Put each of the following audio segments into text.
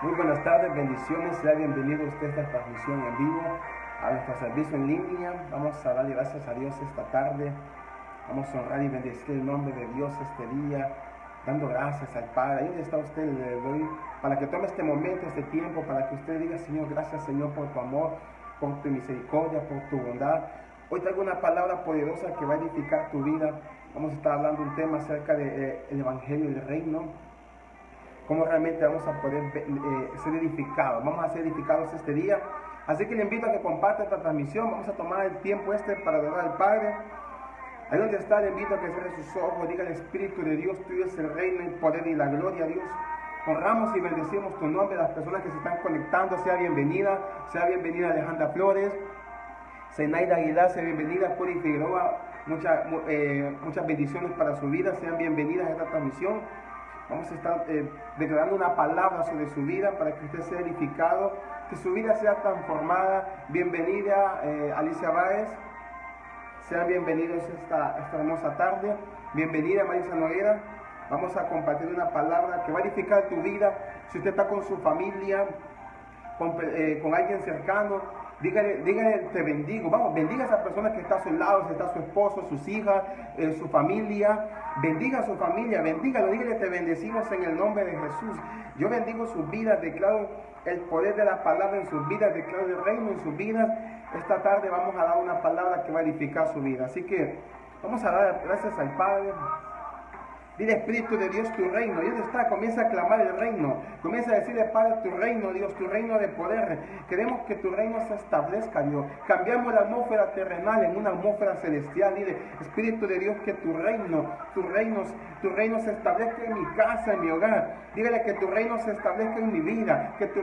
Muy buenas tardes, bendiciones, sea bienvenido usted a esta transmisión en vivo, a nuestro servicio en línea. Vamos a darle gracias a Dios esta tarde, vamos a honrar y bendecir el nombre de Dios este día, dando gracias al Padre. Ahí donde está usted, le doy para que tome este momento, este tiempo, para que usted diga: Señor, gracias Señor por tu amor, por tu misericordia, por tu bondad. Hoy traigo una palabra poderosa que va a edificar tu vida. Vamos a estar hablando un tema acerca del Evangelio del Reino. Cómo realmente vamos a poder ser edificados. Vamos a ser edificados este día. Así que le invito a que comparta esta transmisión. Vamos a tomar el tiempo para adorar al Padre. Ahí donde está, le invito a que cierre sus ojos. Diga: el Espíritu de Dios, tuyo es el reino, el poder y la gloria, Dios. Honramos y bendecimos tu nombre. Las personas que se están conectando, sea bienvenida Alejandra Flores, Zenaida Aguilar, sea bienvenida Puri Figueroa. Muchas bendiciones para su vida. Sean bienvenidas a esta transmisión. Vamos a estar declarando una palabra sobre su vida para que usted sea edificado, que su vida sea transformada. Bienvenida Alicia Báez, sean bienvenidos esta hermosa tarde. Bienvenida Marisa Noguera. Vamos a compartir una palabra que va a edificar tu vida. Si usted está con su familia, con alguien cercano, dígale te bendigo. Vamos, bendiga a esa persona que está a su lado, si está su esposo, sus hijas, su familia. Bendiga a su familia, bendígalo, dígale: te bendecimos en el nombre de Jesús. Yo bendigo sus vidas, declaro el poder de la palabra en sus vidas, declaro el reino en sus vidas. Esta tarde vamos a dar una palabra que va a edificar su vida. Así que vamos a dar gracias al Padre. Dile: Espíritu de Dios, tu reino. Dios está, comienza a clamar el reino. Comienza a decirle: Padre, tu reino, Dios, tu reino de poder. Queremos que tu reino se establezca, Dios. Cambiamos la atmósfera terrenal en una atmósfera celestial. Dile: Espíritu de Dios, que tu reino se establezca en mi casa, en mi hogar. Dígale que tu reino se establezca en mi vida. Que tu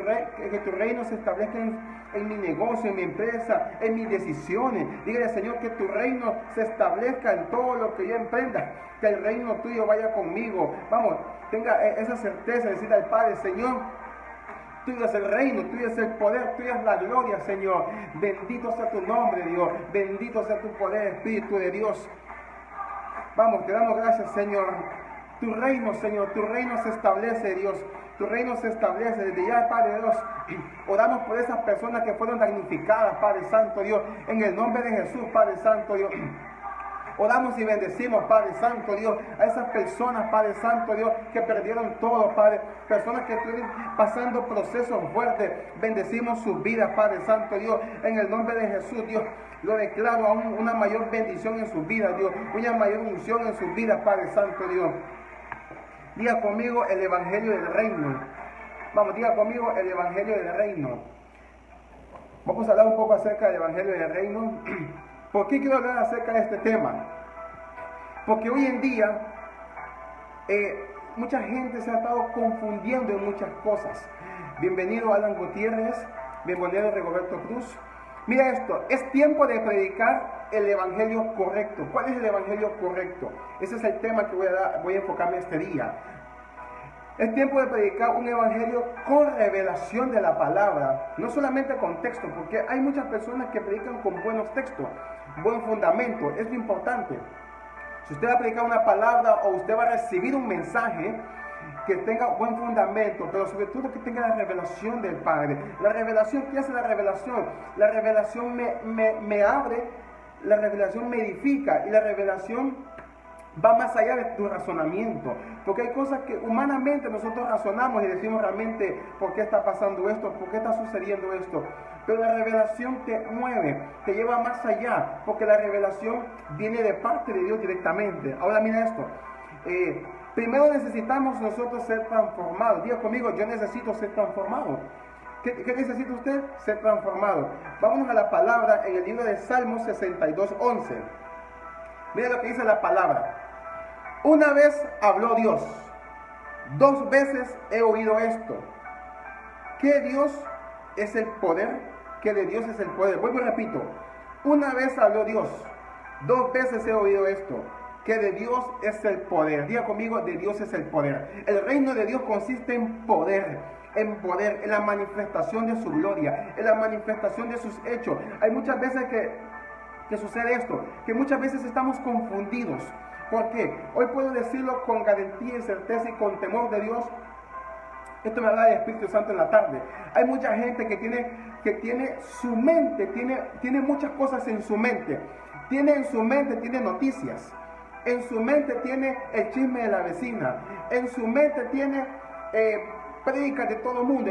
reino se establezca en mi negocio, en mi empresa, en mis decisiones. Dígale: Señor, que tu reino se establezca en todo lo que yo emprenda. Que el reino tuyo vaya conmigo. Vamos, tenga esa certeza de decirle al Padre: Señor, tuyo es el reino, tuyo es el poder, tuya es la gloria, Señor. Bendito sea tu nombre, Dios. Bendito sea tu poder, Espíritu de Dios. Vamos, te damos gracias, Señor. Tu reino, Señor, tu reino se establece, Dios. Tu reino se establece desde ya, Padre Dios. Oramos por esas personas que fueron damnificadas, Padre Santo, Dios. En el nombre de Jesús, Padre Santo, Dios. Oramos y bendecimos, Padre Santo, Dios, a esas personas, Padre Santo, Dios, que perdieron todo, Padre. Personas que estuvieron pasando procesos fuertes. Bendecimos sus vidas, Padre Santo, Dios. En el nombre de Jesús, Dios, lo declaro aún una mayor bendición en sus vidas, Dios. Una mayor unción en sus vidas, Padre Santo, Dios. Diga conmigo: el Evangelio del Reino. Vamos, diga conmigo: el Evangelio del Reino. Vamos a hablar un poco acerca del Evangelio del Reino. ¿Por qué quiero hablar acerca de este tema? Porque hoy en día mucha gente se ha estado confundiendo en muchas cosas. Bienvenido Alan Gutiérrez, bienvenido Rigoberto Cruz. Mira esto: es tiempo de predicar el Evangelio correcto. ¿Cuál es el Evangelio correcto? Ese es el tema que voy a enfocarme este día. Es tiempo de predicar un evangelio con revelación de la palabra, no solamente con texto, porque hay muchas personas que predican con buenos textos, buen fundamento. Es lo importante. Si usted va a predicar una palabra o usted va a recibir un mensaje, que tenga buen fundamento, pero sobre todo que tenga la revelación del Padre. La revelación, ¿qué hace la revelación? La revelación me abre, la revelación me edifica, y la revelación va más allá de tu razonamiento, porque hay cosas que humanamente nosotros razonamos y decimos realmente: ¿por qué está pasando esto? ¿Por qué está sucediendo esto? Pero la revelación te mueve, te lleva más allá, porque la revelación viene de parte de Dios directamente. Ahora mira esto: primero necesitamos nosotros ser transformados. Diga conmigo: yo necesito ser transformado. ¿Qué necesita usted? Ser transformado. Vámonos a la palabra en el libro de Salmos 62:11. Mira lo que dice la palabra: una vez habló Dios, 2 veces he oído esto, que Dios es el poder, que de Dios es el poder. Vuelvo y repito: una vez habló Dios, 2 veces he oído esto, que de Dios es el poder. Diga conmigo: de Dios es el poder. El reino de Dios consiste en poder, en la manifestación de su gloria, en la manifestación de sus hechos. Hay muchas veces que sucede esto, que muchas veces estamos confundidos. ¿Por qué? Hoy puedo decirlo con garantía y certeza y con temor de Dios, Esto me habla del Espíritu Santo en la tarde. Hay mucha gente que tiene su mente, tiene muchas cosas en su mente. En su mente tiene noticias. En su mente tiene el chisme de la vecina. En su mente tiene prédicas de todo el mundo,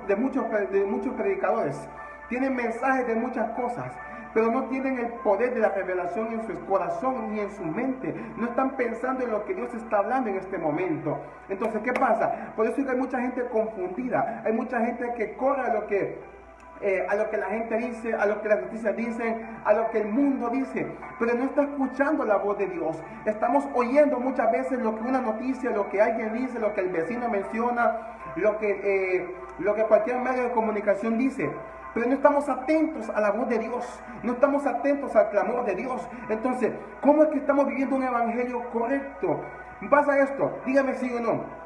de muchos predicadores. Tienen mensajes de muchas cosas, pero no tienen el poder de la revelación en su corazón ni en su mente. No están pensando en lo que Dios está hablando en este momento. Entonces, ¿qué pasa? Por eso hay mucha gente confundida. Hay mucha gente que corre a lo que la gente dice, a lo que las noticias dicen, a lo que el mundo dice, pero no está escuchando la voz de Dios. Estamos oyendo muchas veces lo que una noticia, lo que alguien dice, lo que el vecino menciona, lo que cualquier medio de comunicación dice. Pero no estamos atentos a la voz de Dios, no estamos atentos al clamor de Dios. Entonces, ¿cómo es que estamos viviendo un evangelio correcto? Pasa esto, dígame sí o no.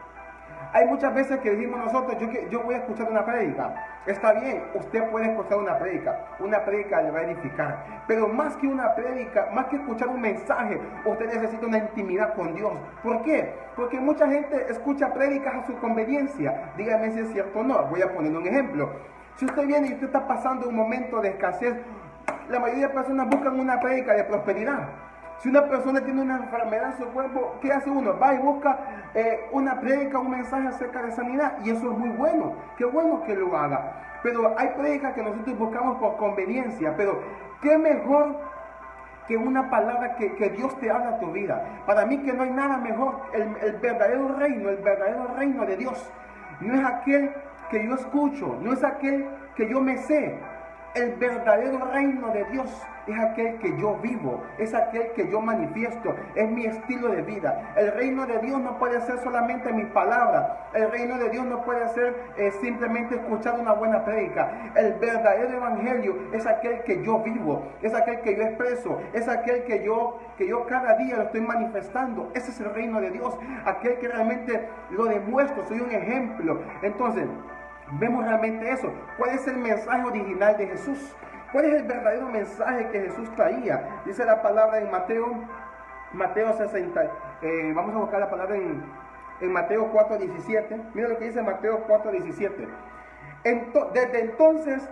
Hay muchas veces que decimos nosotros, yo voy a escuchar una prédica. Está bien, usted puede escuchar una prédica le va a edificar. Pero más que una prédica, más que escuchar un mensaje, usted necesita una intimidad con Dios. ¿Por qué? Porque mucha gente escucha prédicas a su conveniencia. Dígame si es cierto o no. Voy a poner un ejemplo. Si usted viene y usted está pasando un momento de escasez, la mayoría de personas buscan una prédica de prosperidad. Si una persona tiene una enfermedad en su cuerpo, ¿qué hace uno? Va y busca una prédica, un mensaje acerca de sanidad. Y eso es muy bueno. Qué bueno que lo haga. Pero hay prédicas que nosotros buscamos por conveniencia. Pero qué mejor que una palabra que Dios te habla a tu vida. Para mí que no hay nada mejor. El verdadero reino de Dios, no es aquel que yo escucho, no es aquel que yo me sé. El verdadero reino de Dios es aquel que yo vivo, es aquel que yo manifiesto, es mi estilo de vida. El reino de Dios no puede ser solamente mis palabras, el reino de Dios no puede ser simplemente escuchar una buena prédica. El verdadero evangelio es aquel que yo vivo, es aquel que yo expreso, es aquel que yo cada día lo estoy manifestando. Ese es el reino de Dios, aquel que realmente lo demuestro, soy un ejemplo. Entonces, vemos realmente eso. ¿Cuál es el mensaje original de Jesús? ¿Cuál es el verdadero mensaje que Jesús traía? Dice la palabra en Mateo 60. Vamos a buscar la palabra en Mateo 4:17. Mira lo que dice Mateo 4:17. Desde entonces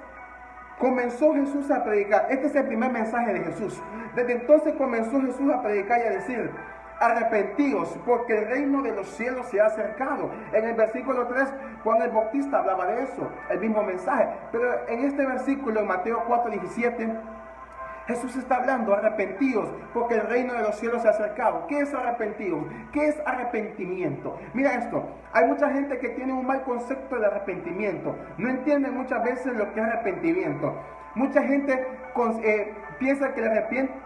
comenzó Jesús a predicar. Este es el primer mensaje de Jesús. Desde entonces comenzó Jesús a predicar y a decir: arrepentíos, porque el reino de los cielos se ha acercado. En el versículo 3, Juan el Bautista hablaba de eso, el mismo mensaje. Pero en este versículo, en Mateo 4:17, Jesús está hablando: arrepentíos, porque el reino de los cielos se ha acercado. ¿Qué es arrepentíos? ¿Qué es arrepentimiento? Mira esto, hay mucha gente que tiene un mal concepto del arrepentimiento. No entienden muchas veces lo que es arrepentimiento. Mucha gente piensa que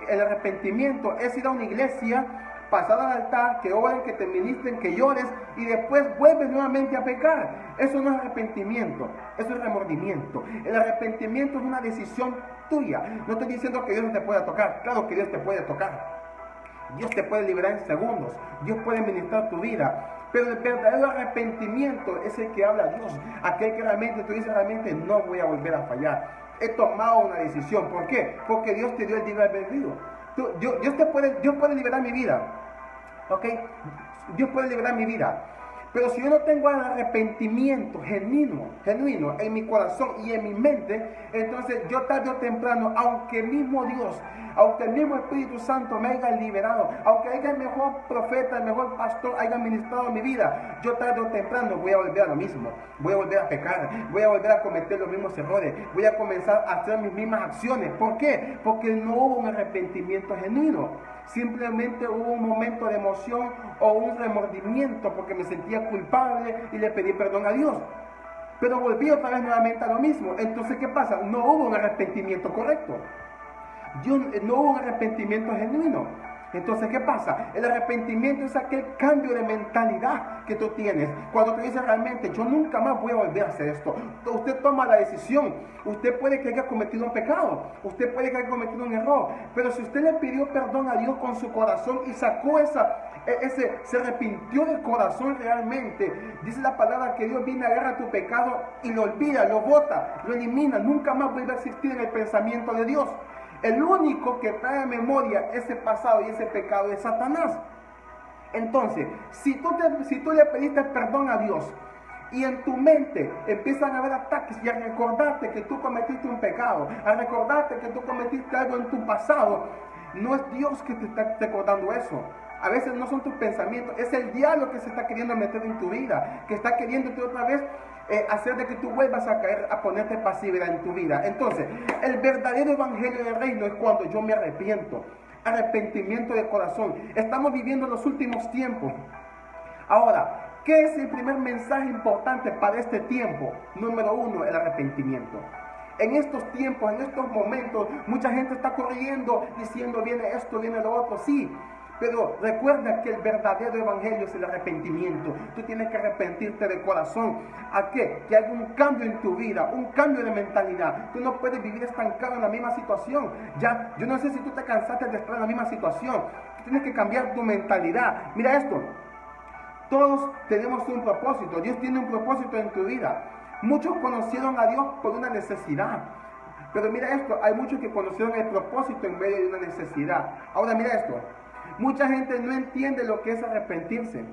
el arrepentimiento es ir a una iglesia, pasar al altar, que oren, que te ministren, que llores y después vuelves nuevamente a pecar. Eso no es arrepentimiento, eso es remordimiento. El arrepentimiento es una decisión tuya. No estoy diciendo que Dios no te pueda tocar. Claro que Dios te puede tocar. Dios te puede liberar en segundos. Dios puede ministrar tu vida. Pero el verdadero arrepentimiento es el que habla Dios. Aquel que realmente tú dices: realmente no voy a volver a fallar. He tomado una decisión. ¿Por qué? Porque Dios te dio el libre albedrío. Dios puede liberar mi vida, ¿ok? Dios puede liberar mi vida. Pero si yo no tengo el arrepentimiento genuino en mi corazón y en mi mente, entonces yo tarde o temprano, aunque el mismo Dios, aunque el mismo Espíritu Santo me haya liberado, aunque haya el mejor profeta, el mejor pastor haya ministrado mi vida, yo tarde o temprano voy a volver a lo mismo. Voy a volver a pecar, voy a volver a cometer los mismos errores, voy a comenzar a hacer mis mismas acciones. ¿Por qué? Porque no hubo un arrepentimiento genuino. Simplemente hubo un momento de emoción o un remordimiento porque me sentía culpable y le pedí perdón a Dios. Pero volví otra vez nuevamente a lo mismo. Entonces, ¿qué pasa? No hubo un arrepentimiento correcto. No hubo un arrepentimiento genuino. Entonces, ¿qué pasa? El arrepentimiento es aquel cambio de mentalidad que tú tienes. Cuando tú dices: realmente, yo nunca más voy a volver a hacer esto. Usted toma la decisión. Usted puede que haya cometido un pecado. Usted puede que haya cometido un error. Pero si usted le pidió perdón a Dios con su corazón y sacó se arrepintió del corazón realmente, dice la palabra que Dios viene a agarrar tu pecado y lo olvida, lo bota, lo elimina. Nunca más vuelve a existir en el pensamiento de Dios. El único que trae a memoria ese pasado y ese pecado es Satanás. Entonces, si tú le pediste perdón a Dios Y en tu mente empiezan a haber ataques y a recordarte que tú cometiste un pecado, a recordarte que tú cometiste algo en tu pasado. No es Dios que te está recordando eso. A veces no son tus pensamientos, es el diablo que se está queriendo meter en tu vida, que está queriéndote otra vez hacer de que tú vuelvas a caer, a ponerte pasividad en tu vida. Entonces, el verdadero evangelio del reino es cuando yo me arrepiento, arrepentimiento de corazón. Estamos viviendo los últimos tiempos. Ahora, ¿qué es el primer mensaje importante para este tiempo? Número 1, el arrepentimiento. En estos tiempos, en estos momentos, mucha gente está corriendo diciendo viene esto, viene lo otro. Sí, pero recuerda que el verdadero evangelio es el arrepentimiento. Tú tienes que arrepentirte de corazón. ¿A qué? Que haya un cambio en tu vida, un cambio de mentalidad. Tú no puedes vivir estancado en la misma situación. Ya, yo no sé si tú te cansaste de estar en la misma situación. Tú tienes que cambiar tu mentalidad. Mira esto. Todos tenemos un propósito. Dios tiene un propósito en tu vida. Muchos conocieron a Dios por una necesidad. Pero mira esto, hay muchos que conocieron el propósito en medio de una necesidad. Ahora mira esto. Mucha gente no entiende lo que es arrepentirse,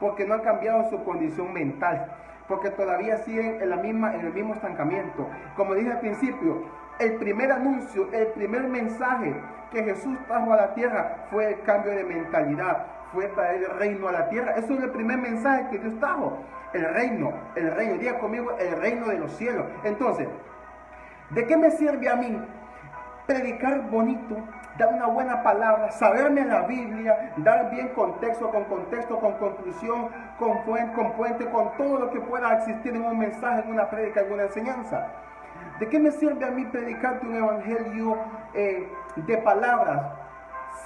porque no han cambiado su condición mental, porque todavía siguen en el mismo estancamiento. Como dije al principio, el primer anuncio, el primer mensaje que Jesús trajo a la tierra fue el cambio de mentalidad, fue traer el reino a la tierra. Eso es el primer mensaje que Dios trajo, el reino, diga conmigo, el reino de los cielos. Entonces, ¿de qué me sirve a mí predicar bonito, dar una buena palabra, saberme la Biblia, dar bien contexto, con conclusión, con puente, con todo lo que pueda existir en un mensaje, en una prédica, en una enseñanza? ¿De qué me sirve a mí predicarte un evangelio de palabras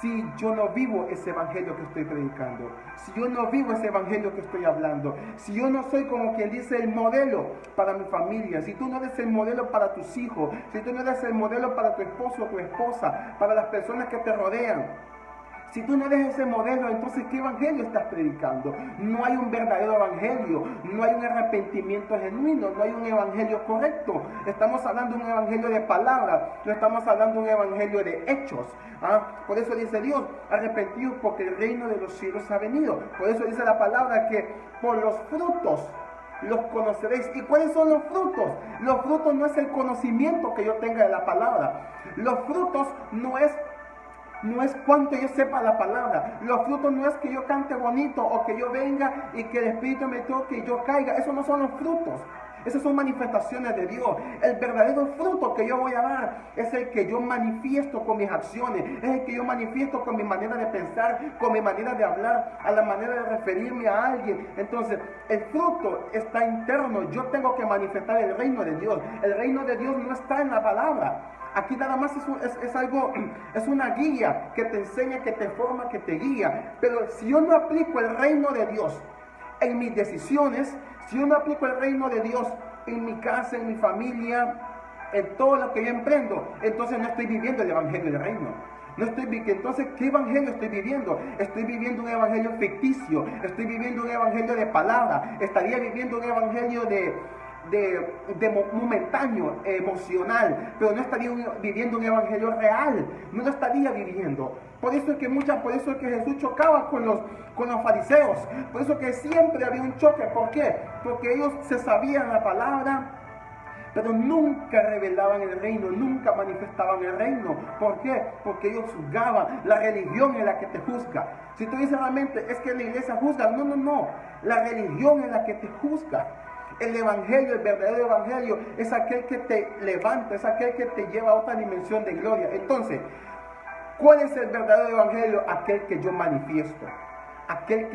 si yo no vivo ese evangelio que estoy predicando? Si yo no vivo ese evangelio que estoy hablando, si yo no soy como quien dice el modelo para mi familia, si tú no eres el modelo para tus hijos, si tú no eres el modelo para tu esposo o tu esposa, para las personas que te rodean, si tú no eres ese modelo, entonces ¿qué evangelio estás predicando? No hay un verdadero evangelio, no hay un arrepentimiento genuino, no hay un evangelio correcto. Estamos hablando de un evangelio de palabras, no estamos hablando de un evangelio de hechos. Por eso dice Dios, arrepentidos porque el reino de los cielos ha venido. Por eso dice la palabra que por los frutos los conoceréis. ¿Y cuáles son los frutos? Los frutos no es el conocimiento que yo tenga de la palabra. Los frutos no es cuánto yo sepa la palabra. Los frutos no es que yo cante bonito o que yo venga y que el Espíritu me toque y yo caiga. Esos no son los frutos. Esas son manifestaciones de Dios. El verdadero fruto que yo voy a dar es el que yo manifiesto con mis acciones. Es el que yo manifiesto con mi manera de pensar, con mi manera de hablar, a la manera de referirme a alguien. Entonces, el fruto está interno. Yo tengo que manifestar el reino de Dios. El reino de Dios no está en la palabra. Aquí nada más es una guía que te enseña, que te forma, que te guía. Pero si yo no aplico el reino de Dios en mis decisiones, si yo no aplico el reino de Dios en mi casa, en mi familia, en todo lo que yo emprendo, entonces no estoy viviendo el evangelio del reino. Entonces, ¿qué evangelio estoy viviendo? Estoy viviendo un evangelio ficticio, estoy viviendo un evangelio de palabra, estaría viviendo un evangelio de momentáneo, emocional, pero no estaría viviendo un evangelio real, no lo estaría viviendo. Por eso es que Jesús chocaba con los fariseos, por eso que siempre había un choque. ¿Por qué? Porque ellos se sabían la palabra, pero nunca revelaban el reino, nunca manifestaban el reino. ¿Por qué? Porque ellos juzgaban. La religión es la que te juzga. Si tú dices realmente, es que la iglesia juzga, no, la religión es la que te juzga. El evangelio, el verdadero evangelio, es aquel que te levanta, es aquel que te lleva a otra dimensión de gloria. Entonces, ¿cuál es el verdadero evangelio? Aquel que yo manifiesto, aquel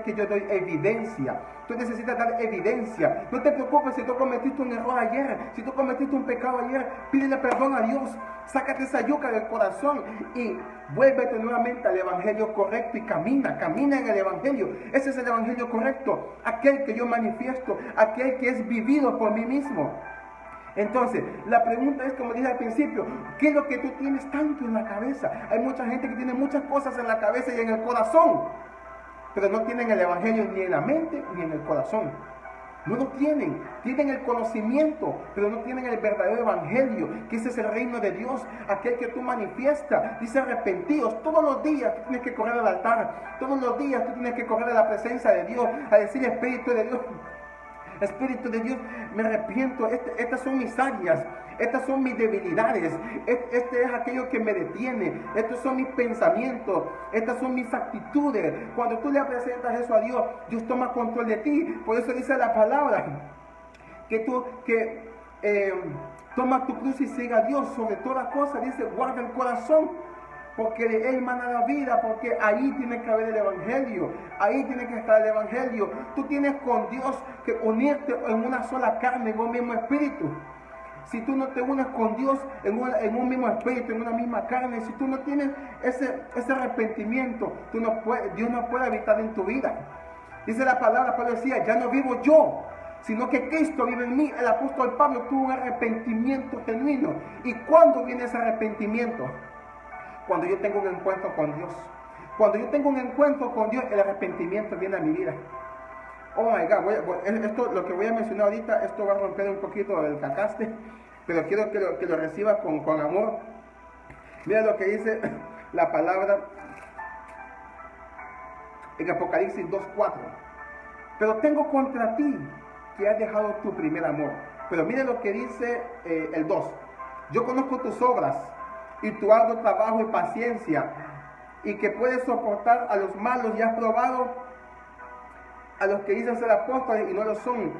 que yo doy evidencia. Tú necesitas dar evidencia. No te preocupes si tú cometiste un error ayer, si tú cometiste un pecado ayer, pídele perdón a Dios, sácate esa yuca del corazón y vuélvete nuevamente al evangelio correcto y camina en el evangelio. Ese es el evangelio correcto, aquel que yo manifiesto, aquel que es vivido por mí mismo. Entonces, la pregunta es, como dije al principio, ¿qué es lo que tú tienes tanto en la cabeza? Hay mucha gente que tiene muchas cosas en la cabeza y en el corazón, pero no tienen el evangelio ni en la mente ni en el corazón. No lo tienen. Tienen el conocimiento, pero no tienen el verdadero evangelio, que ese es el reino de Dios, aquel que tú manifiestas. Dice arrepentidos. Todos los días tú tienes que correr al altar. Todos los días tú tienes que correr a la presencia de Dios, a decir Espíritu de Dios, Espíritu de Dios, me arrepiento, estas son mis áreas, estas son mis debilidades, este es aquello que me detiene, estos son mis pensamientos, estas son mis actitudes. Cuando tú le presentas eso a Dios, Dios toma control de ti. Por eso dice la palabra, toma tu cruz y siga a Dios sobre toda cosa. Dice, guarda el corazón, porque de él mana la vida, porque ahí tiene que haber el evangelio, ahí tiene que estar el evangelio. Tú tienes con Dios que unirte en una sola carne, en un mismo espíritu. Si tú no te unes con Dios en un mismo espíritu, en una misma carne, si tú no tienes ese arrepentimiento, Dios no puede habitar en tu vida. Dice la palabra, Pablo decía, ya no vivo yo, sino que Cristo vive en mí. El apóstol Pablo tuvo un arrepentimiento genuino. ¿Y cuándo viene ese arrepentimiento? Cuando yo tengo un encuentro con Dios. Cuando yo tengo un encuentro con Dios, el arrepentimiento viene a mi vida. Oh my God, esto, lo que voy a mencionar ahorita, esto va a romper un poquito el cacaste, pero quiero que lo reciba con amor. Mira lo que dice la palabra en Apocalipsis 2:4. Pero tengo contra ti que has dejado tu primer amor. Pero mire lo que dice el 2. Yo conozco tus obras y tu arduo trabajo y paciencia, y que puedes soportar a los malos, y has probado a los que dicen ser apóstoles y no lo son,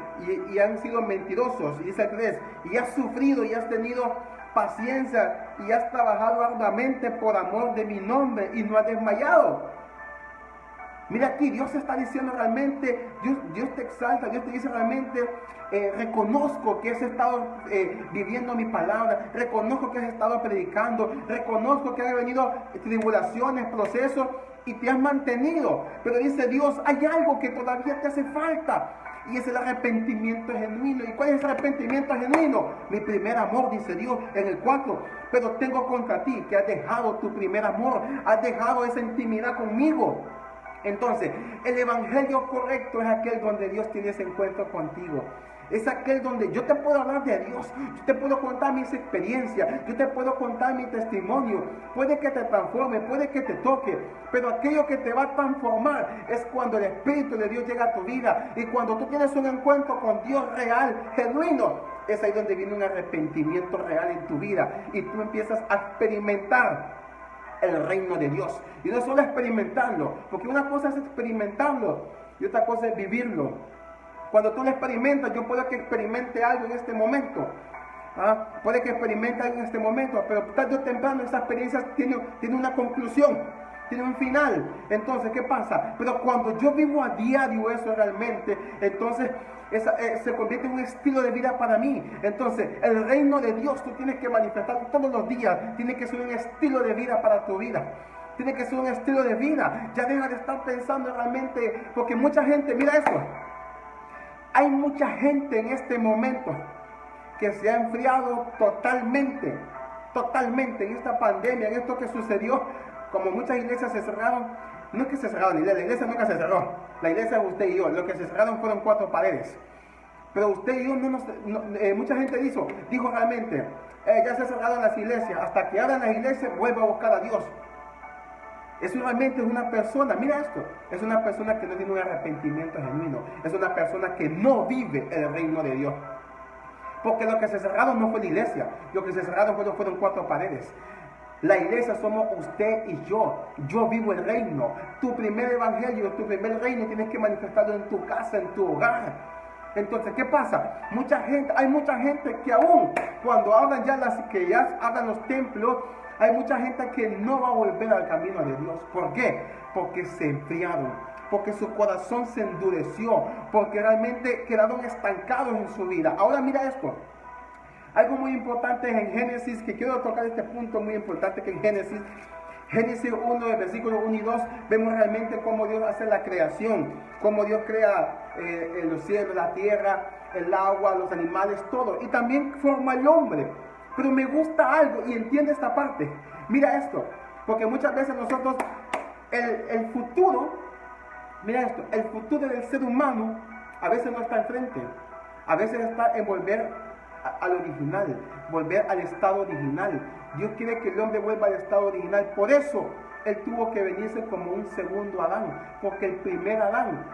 y han sido mentirosos. Y dice el 3, y has sufrido y has tenido paciencia y has trabajado arduamente por amor de mi nombre y no has desmayado. Mira aquí, Dios está diciendo realmente, Dios te exalta, Dios te dice realmente, reconozco que has estado viviendo mi palabra, reconozco que has estado predicando, reconozco que han venido tribulaciones, procesos, y te has mantenido. Pero dice Dios, hay algo que todavía te hace falta, y es el arrepentimiento genuino. ¿Y cuál es el arrepentimiento genuino? Mi primer amor, dice Dios en el 4. Pero tengo contra ti que has dejado tu primer amor, has dejado esa intimidad conmigo. Entonces, el evangelio correcto es aquel donde Dios tiene ese encuentro contigo. Es aquel donde yo te puedo hablar de Dios, yo te puedo contar mis experiencias, yo te puedo contar mi testimonio. Puede que te transforme, puede que te toque, pero aquello que te va a transformar es cuando el Espíritu de Dios llega a tu vida. Y cuando tú tienes un encuentro con Dios real, genuino, es ahí donde viene un arrepentimiento real en tu vida. Y tú empiezas a experimentar el reino de Dios. Y no solo experimentarlo, porque una cosa es experimentarlo y otra cosa es vivirlo. Cuando tú lo experimentas, yo puedo que experimente algo en este momento. Puede que experimente algo en este momento, pero tarde o temprano esa experiencia tiene una conclusión, tiene un final. Entonces, ¿qué pasa? Pero cuando yo vivo a diario eso realmente, entonces se convierte en un estilo de vida para mí. Entonces, el reino de Dios tú tienes que manifestar todos los días. Tiene que ser un estilo de vida para tu vida. Tiene que ser un estilo de vida. Ya deja de estar pensando realmente, porque mucha gente, mira esto. Hay mucha gente en este momento que se ha enfriado totalmente en esta pandemia, en esto que sucedió. Como muchas iglesias se cerraron, no es que se cerraron, la iglesia nunca se cerró, la iglesia es usted y yo, lo que se cerraron fueron 4 paredes. Pero usted y yo mucha gente dijo realmente, ya se cerraron las iglesias, hasta que abran las iglesias vuelva a buscar a Dios. Eso realmente es una persona, mira esto, es una persona que no tiene un arrepentimiento genuino, es una persona que no vive el reino de Dios. Porque lo que se cerraron no fue la iglesia, lo que se cerraron fueron 4 paredes. La iglesia somos usted y yo vivo el reino. Tu primer evangelio, tu primer reino tienes que manifestarlo en tu casa, en tu hogar. Entonces, ¿qué pasa? Hay mucha gente que aún cuando abran ya abran los templos, hay mucha gente que no va a volver al camino de Dios. ¿Por qué? Porque se enfriaron, porque su corazón se endureció, porque realmente quedaron estancados en su vida. Ahora mira esto. Algo muy importante en Génesis, que quiero tocar este punto muy importante, que en Génesis 1, versículos 1 y 2, vemos realmente cómo Dios hace la creación, cómo Dios crea los cielos, la tierra, el agua, los animales, todo. Y también forma el hombre. Pero me gusta algo y entiende esta parte. Mira esto, porque muchas veces nosotros, el futuro, mira esto, el futuro del ser humano a veces no está enfrente, a veces está en volver al original, volver al estado original. Dios quiere que el hombre vuelva al estado original. Por eso Él tuvo que venirse como un segundo Adán, porque el primer Adán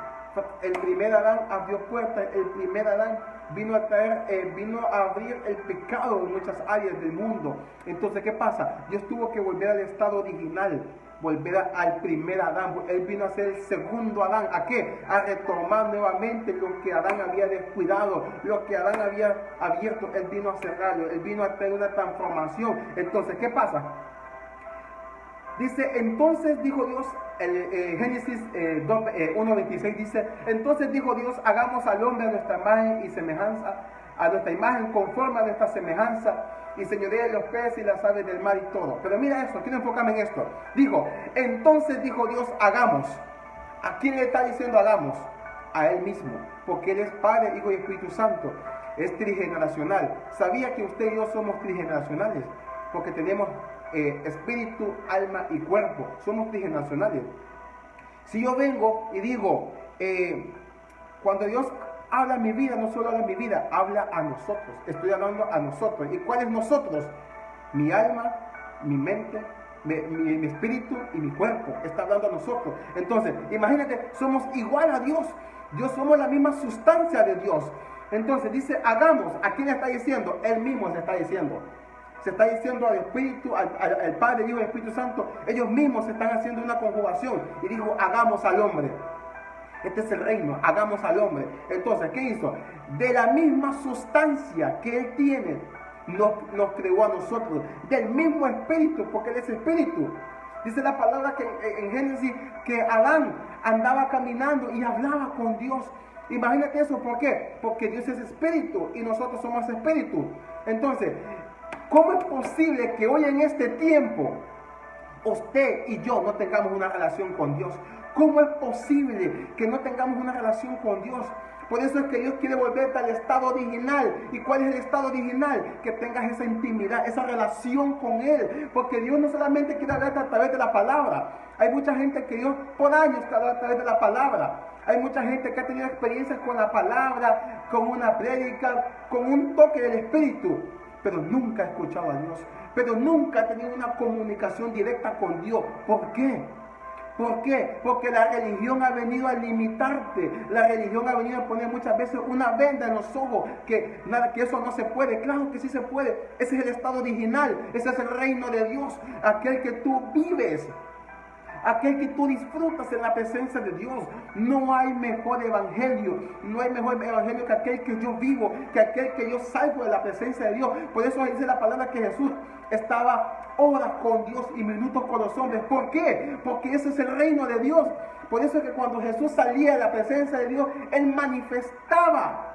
El primer Adán abrió puertas, el primer Adán vino a traer, vino a abrir el pecado en muchas áreas del mundo. Entonces, ¿qué pasa? Dios tuvo que volver al estado original, volver al primer Adán. Él vino a ser el segundo Adán. ¿A qué? A retomar nuevamente lo que Adán había descuidado, lo que Adán había abierto. Él vino a cerrarlo, él vino a traer una transformación. Entonces, ¿qué pasa? Dice, entonces dijo Dios, Génesis 1:26 dice, entonces dijo Dios, hagamos al hombre a nuestra imagen y semejanza, a nuestra imagen conforme a nuestra semejanza, y señorea de los peces y las aves del mar y todo. Pero mira esto, quiero enfocarme en esto. Dijo, entonces dijo Dios, hagamos. ¿A quién le está diciendo hagamos? A Él mismo, porque Él es Padre, Hijo y Espíritu Santo. Es trigeneracional. ¿Sabía que usted y yo somos trigeneracionales? Porque tenemos espíritu, alma y cuerpo. Somos trigeneracionales. Si yo vengo y digo, cuando Dios habla en mi vida, no solo habla en mi vida, habla a nosotros. Estoy hablando a nosotros. ¿Y cuál es nosotros? Mi alma, mi mente, mi espíritu y mi cuerpo. Está hablando a nosotros. Entonces, imagínate, somos igual a Dios. Dios, somos la misma sustancia de Dios. Entonces dice, hagamos. ¿A quién está diciendo? Él mismo se está diciendo. Se está diciendo al Espíritu, al Padre, Hijo y Espíritu Santo. Ellos mismos se están haciendo una conjugación. Y dijo, hagamos al hombre. Este es el reino, hagamos al hombre. Entonces, ¿qué hizo? De la misma sustancia que Él tiene, nos creó a nosotros. Del mismo espíritu, porque Él es espíritu. Dice la palabra que en Génesis que Adán andaba caminando y hablaba con Dios. Imagínate eso, ¿por qué? Porque Dios es espíritu y nosotros somos espíritu. Entonces, ¿cómo es posible que hoy en este tiempo usted y yo no tengamos una relación con Dios? ¿Cómo es posible que no tengamos una relación con Dios? Por eso es que Dios quiere volverte al estado original. ¿Y cuál es el estado original? Que tengas esa intimidad, esa relación con Él. Porque Dios no solamente quiere hablarte a través de la palabra. Hay mucha gente que Dios por años te habla a través de la palabra. Hay mucha gente que ha tenido experiencias con la palabra, con una prédica, con un toque del Espíritu, pero nunca ha escuchado a Dios, pero nunca ha tenido una comunicación directa con Dios. ¿Por qué? ¿Por qué? Porque la religión ha venido a limitarte. La religión ha venido a poner muchas veces una venda en los ojos, que eso no se puede. Claro que sí se puede. Ese es el estado original, ese es el reino de Dios, aquel que tú vives, aquel que tú disfrutas en la presencia de Dios. No hay mejor evangelio, no hay mejor evangelio que aquel que yo vivo, que aquel que yo salgo de la presencia de Dios. Por eso dice la palabra que Jesús estaba horas con Dios y minutos con los hombres. ¿Por qué? Porque ese es el reino de Dios. Por eso es que cuando Jesús salía de la presencia de Dios, Él manifestaba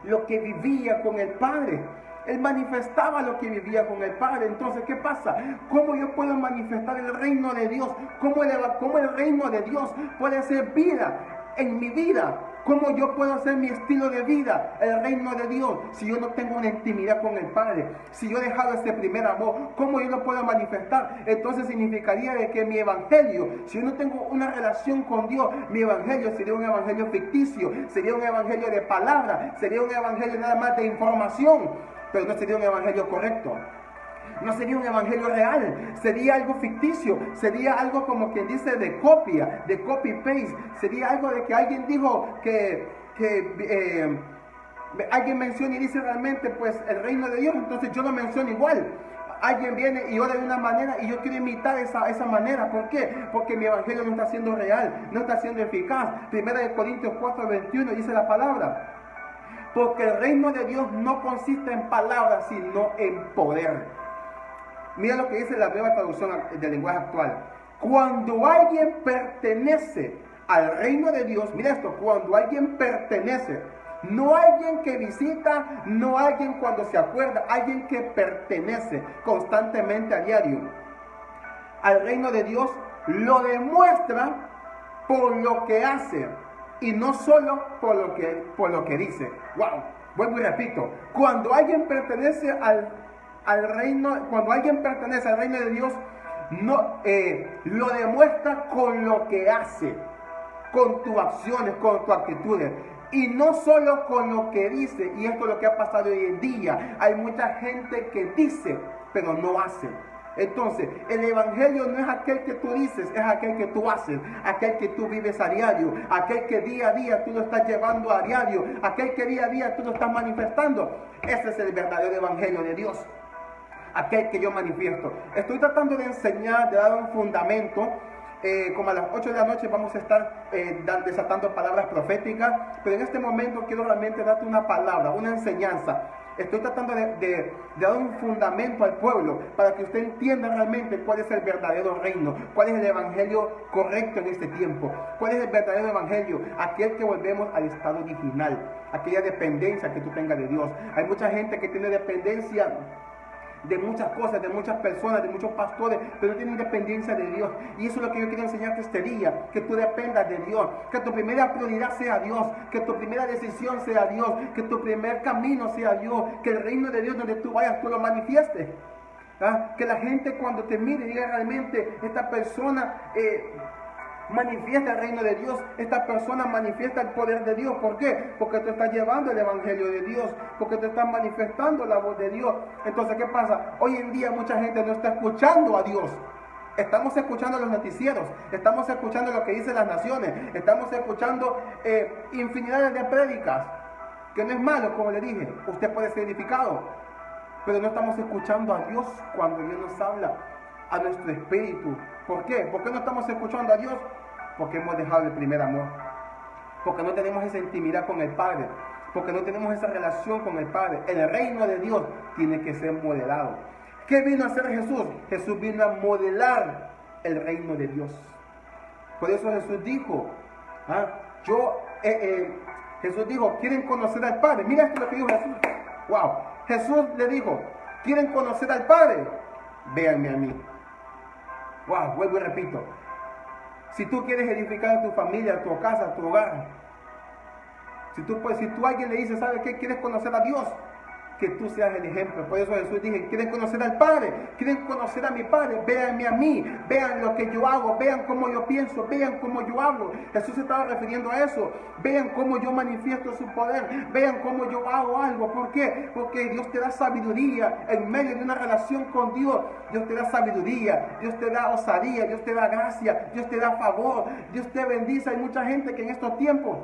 lo que vivía con el Padre. Él manifestaba lo que vivía con el Padre. Entonces, ¿qué pasa? ¿Cómo yo puedo manifestar el reino de Dios? ¿Cómo el reino de Dios puede ser vida en mi vida? ¿Cómo yo puedo hacer mi estilo de vida, el reino de Dios, si yo no tengo una intimidad con el Padre? Si yo he dejado ese primer amor, ¿cómo yo lo puedo manifestar? Entonces significaría de que mi evangelio, si yo no tengo una relación con Dios, mi evangelio sería un evangelio ficticio, sería un evangelio de palabra, sería un evangelio nada más de información, pero no sería un evangelio correcto. No sería un evangelio real, sería algo ficticio, sería algo como quien dice de copia, de copy-paste, sería algo de que alguien dijo que alguien menciona y dice realmente pues el reino de Dios, entonces yo lo menciono igual. Alguien viene y ora de una manera y yo quiero imitar esa manera. ¿Por qué? Porque mi evangelio no está siendo real, no está siendo eficaz. 1 Corintios 4:21 dice la palabra: porque el reino de Dios no consiste en palabras, sino en poder. Mira lo que dice la nueva traducción del lenguaje actual. Cuando alguien pertenece al reino de Dios, mira esto, cuando alguien pertenece, no alguien que visita, no alguien cuando se acuerda, alguien que pertenece constantemente a diario al reino de Dios, lo demuestra por lo que hace y no solo por lo que dice. Wow, vuelvo y repito, cuando alguien pertenece al reino, cuando alguien pertenece al reino de Dios, lo demuestra con lo que hace, con tus acciones, con tus actitudes, y no solo con lo que dice. Y esto es lo que ha pasado hoy en día. Hay mucha gente que dice, pero no hace. Entonces, el evangelio no es aquel que tú dices, es aquel que tú haces, aquel que tú vives a diario, aquel que día a día tú lo estás llevando a diario, aquel que día a día tú lo estás manifestando. Ese es el verdadero evangelio de Dios, aquel que yo manifiesto. Estoy tratando de enseñar, de dar un fundamento. Como a las 8 de la noche vamos a estar desatando palabras proféticas, pero en este momento quiero realmente darte una palabra, una enseñanza. Estoy tratando de dar un fundamento al pueblo para que usted entienda realmente cuál es el verdadero reino, cuál es el evangelio correcto en este tiempo, cuál es el verdadero evangelio, aquel que volvemos al estado original, aquella dependencia que tú tengas de Dios. Hay mucha gente que tiene dependencia de muchas cosas, de muchas personas, de muchos pastores, pero no tienen dependencia de Dios. Y eso es lo que yo quiero enseñarte este día, que tú dependas de Dios, que tu primera prioridad sea Dios, que tu primera decisión sea Dios, que tu primer camino sea Dios, que el reino de Dios donde tú vayas, tú lo manifiestes. ¿Ah? Que la gente cuando te mire diga realmente, esta persona manifiesta el reino de Dios, esta persona manifiesta el poder de Dios. ¿Por qué? Porque tú estás llevando el evangelio de Dios, porque tú estás manifestando la voz de Dios. Entonces, ¿qué pasa? Hoy en día mucha gente no está escuchando a Dios. Estamos escuchando los noticieros, estamos escuchando lo que dicen las naciones, estamos escuchando infinidades de prédicas, que no es malo, como le dije, usted puede ser edificado, pero no estamos escuchando a Dios cuando Dios nos habla a nuestro espíritu. ¿Por qué? ¿Por qué no estamos escuchando a Dios? Porque hemos dejado el primer amor, porque no tenemos esa intimidad con el Padre, porque no tenemos esa relación con el Padre. El reino de Dios tiene que ser modelado. ¿Qué vino a hacer Jesús? Jesús vino a modelar el reino de Dios. Por eso Jesús dijo, Jesús dijo, ¿quieren conocer al Padre? Mira esto lo que dijo Jesús. Wow. Jesús le dijo, ¿quieren conocer al Padre? Véanme a mí. Wow, vuelvo y repito. Si tú quieres edificar tu familia, tu casa, tu hogar, si tú a alguien le dices, ¿sabes qué? ¿Quieres conocer a Dios? Que tú seas el ejemplo. Por eso Jesús dice, ¿quieren conocer al Padre? ¿Quieren conocer a mi Padre? Véanme a mí, vean lo que yo hago, vean cómo yo pienso, vean cómo yo hablo. Jesús se estaba refiriendo a eso. Vean cómo yo manifiesto su poder, vean cómo yo hago algo. ¿Por qué? Porque Dios te da sabiduría en medio de una relación con Dios. Dios te da sabiduría, Dios te da osadía, Dios te da gracia, Dios te da favor, Dios te bendice. Hay mucha gente que en estos tiempos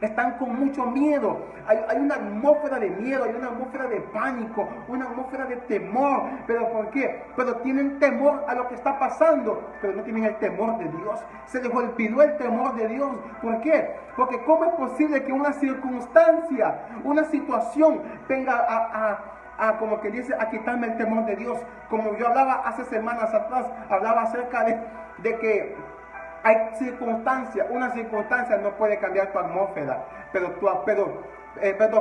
están con mucho miedo. Hay una atmósfera de miedo, hay una atmósfera de pánico, una atmósfera de temor. ¿Pero por qué? Pero tienen temor a lo que está pasando, pero no tienen el temor de Dios. Se les olvidó el temor de Dios. ¿Por qué? Porque ¿cómo es posible que una circunstancia, una situación venga como que dice, a quitarme el temor de Dios? Como yo hablaba hace semanas atrás, hablaba acerca de que hay circunstancias, una circunstancia no puede cambiar tu atmósfera, pero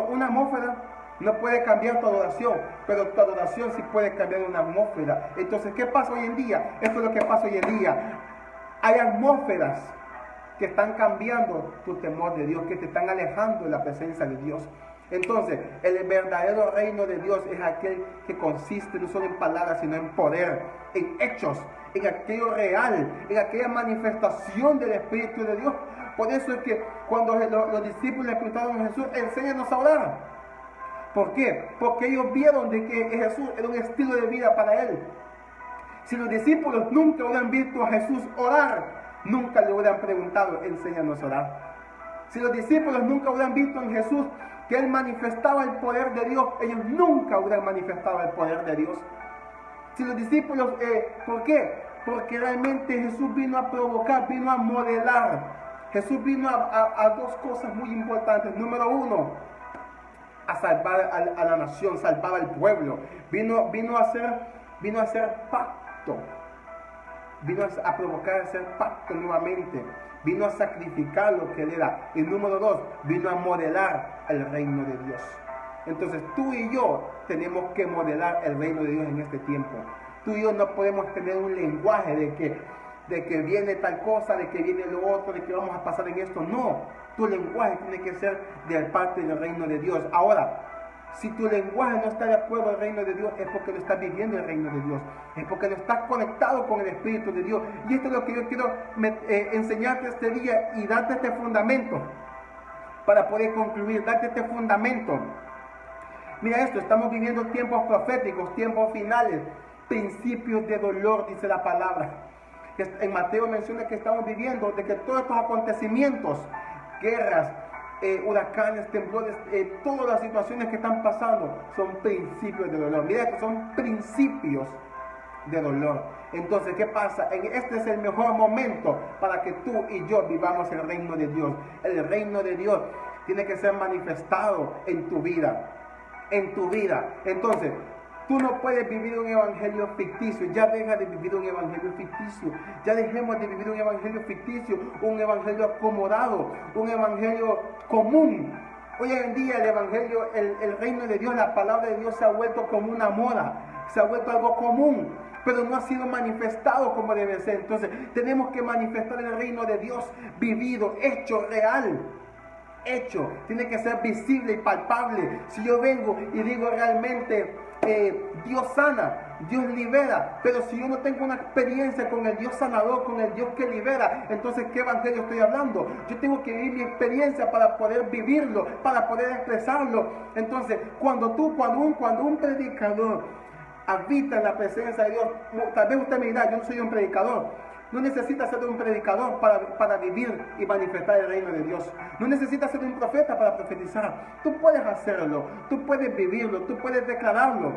una atmósfera no puede cambiar tu adoración, pero tu adoración sí puede cambiar una atmósfera. Entonces, ¿qué pasa hoy en día? Esto es lo que pasa hoy en día. Hay atmósferas que están cambiando tu temor de Dios, que te están alejando de la presencia de Dios. Entonces, el verdadero reino de Dios es aquel que consiste no solo en palabras, sino en poder, en hechos, en aquello real, en aquella manifestación del Espíritu de Dios. Por eso es que cuando los discípulos le preguntaron a Jesús, enséñanos a orar. ¿Por qué? Porque ellos vieron de que Jesús era un estilo de vida para él. Si los discípulos nunca hubieran visto a Jesús orar, nunca le hubieran preguntado, enséñanos a orar. Si los discípulos nunca hubieran visto en Jesús que Él manifestaba el poder de Dios, ellos nunca hubieran manifestado el poder de Dios. Si los discípulos, ¿por qué? Porque realmente Jesús vino a provocar, vino a modelar. Jesús vino a dos cosas muy importantes. Número uno, a salvar a la nación, salvar al pueblo. Vino a hacer pacto. Vino a provocar, a hacer pacto nuevamente. Vino a sacrificar lo que Él era. Y número dos, vino a modelar el reino de Dios. Entonces tú y yo tenemos que modelar el reino de Dios en este tiempo. Tú y yo no podemos tener un lenguaje de que viene tal cosa, de que viene lo otro, de que vamos a pasar en esto. No, tu lenguaje tiene que ser de parte del reino de Dios. Ahora, si tu lenguaje no está de acuerdo al reino de Dios, es porque no estás viviendo el reino de Dios. Es porque no estás conectado con el Espíritu de Dios. Y esto es lo que yo quiero enseñarte este día y darte este fundamento para poder concluir, darte este fundamento. Mira esto, estamos viviendo tiempos proféticos, tiempos finales. principios de dolor, dice la palabra. En Mateo menciona que estamos viviendo, de que todos estos acontecimientos, guerras, huracanes, temblores, todas las situaciones que están pasando son principios de dolor. Mira que son principios de dolor. Entonces, ¿qué pasa? Este es el mejor momento para que tú y yo vivamos el reino de Dios. El reino de Dios tiene que ser manifestado en tu vida. En tu vida. Entonces, tú no puedes vivir un evangelio ficticio. Ya deja de vivir un evangelio ficticio. Ya dejemos de vivir un evangelio ficticio, un evangelio acomodado, un evangelio común. Hoy en día el evangelio, el reino de Dios, la palabra de Dios se ha vuelto como una moda, se ha vuelto algo común, pero no ha sido manifestado como debe ser. Entonces tenemos que manifestar el reino de Dios vivido, hecho, real. Hecho, tiene que ser visible y palpable. Si yo vengo y digo realmente Dios sana, Dios libera, pero si yo no tengo una experiencia con el Dios sanador, con el Dios que libera, entonces ¿qué evangelio estoy hablando? Yo tengo que vivir mi experiencia para poder vivirlo, para poder expresarlo. Entonces, cuando un predicador habita en la presencia de Dios, tal vez usted me dirá, yo no soy un predicador. No necesitas ser un predicador para vivir y manifestar el reino de Dios. No necesitas ser un profeta para profetizar. Tú puedes hacerlo, tú puedes vivirlo, tú puedes declararlo.